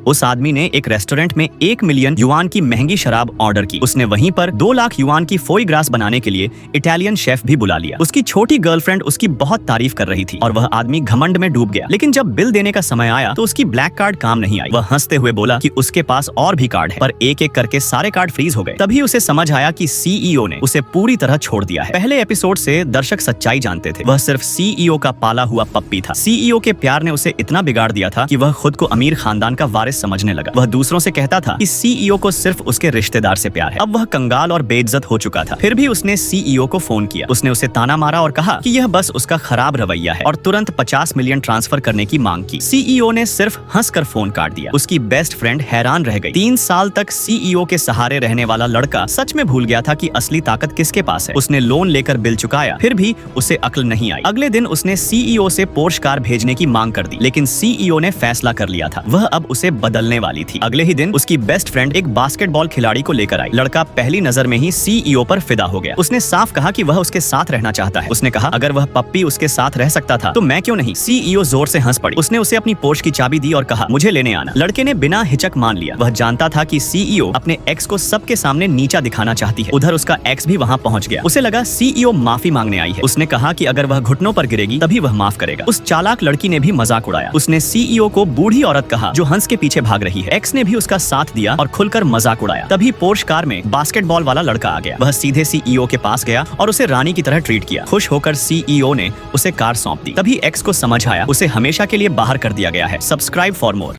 उस आदमी ने एक रेस्टोरेंट में 1 मिलियन युआन की महंगी शराब ऑर्डर की। उसने वहीं पर 2 लाख युआन की फोई ग्रास बनाने के लिए इटालियन शेफ भी बुला लिया। उसकी छोटी गर्लफ्रेंड उसकी बहुत तारीफ कर रही थी और वह आदमी घमंड में डूब गया। लेकिन जब बिल देने का समय आया तो उसकी ब्लैक कार्ड काम नहीं आई। वह हंसते हुए बोला कि उसके पास और भी कार्ड है, पर एक एक करके सारे कार्ड फ्रीज हो गए। तभी उसे समझ आया कि सीईओ ने उसे पूरी तरह छोड़ दिया है। पहले एपिसोड से दर्शक सच्चाई जानते थे, वह सिर्फ सीईओ का पाला हुआ पप्पी था। सीईओ के प्यार ने उसे इतना बिगाड़ दिया था कि वह खुद को अमीर खानदान का वारिस समझने लगा। वह दूसरों से कहता था कि सीईओ को सिर्फ उसके रिश्तेदार से प्यार है। अब वह कंगाल और बेइज्जत हो चुका था। फिर भी उसने सीईओ को फोन किया। उसने उसे ताना मारा और कहा कि यह बस उसका खराब रवैया है और तुरंत 50 मिलियन ट्रांसफर करने की मांग की। सीईओ ने सिर्फ हंसकर फोन काट दिया। उसकी बेस्ट फ्रेंड हैरान रह गई। 3 साल तक सीईओ के सहारे रहने वाला लड़का सच में भूल गया था कि असली ताकत किसके पास है। उसने लोन लेकर बिल चुकाया, फिर भी उसे अक्ल नहीं आई। अगले दिन उसने सीईओ से पोर्श कार भेजने की मांग कर दी, लेकिन सीईओ ने फैसला कर लिया था, वह अब उसे बदलने वाली थी। अगले ही दिन उसकी बेस्ट फ्रेंड एक बास्केटबॉल खिलाड़ी को लेकर आई। लड़का पहली नजर में ही सीईओ पर फिदा हो गया। उसने साफ कहा कि वह उसके साथ रहना चाहता है। उसने कहा अगर वह पप्पी उसके साथ रह सकता था तो मैं क्यों नहीं। सीईओ जोर से हंस पड़ी। उसने उसे अपनी पोर्श की चाबी दी और कहा मुझे लेने आना। लड़के ने बिना हिचक मान लिया। वह जानता था कि सीईओ अपने एक्स को सबके सामने नीचा दिखाना चाहती है। उधर उसका एक्स भी वहाँ पहुँच गया। उसे लगा सीईओ माफी मांगने आई है। उसने कहा कि अगर वह घुटनों पर गिरेगी तभी वह माफ करेगा। उस चालाक लड़की ने भी मजाक उड़ाया। उसने सीईओ को बूढ़ी औरत कहा जो हंस के पीछे भाग रही है। एक्स ने भी उसका साथ दिया और खुलकर मजाक उड़ाया। तभी पोर्श कार में बास्केटबॉल वाला लड़का आ गया। वह सीधे सीईओ के पास गया और उसे रानी की तरह ट्रीट किया। खुश होकर सीईओ ने उसे कार सौंप दी। तभी एक्स को समझ आया उसे हमेशा के लिए बाहर कर दिया गया है। Subscribe for more.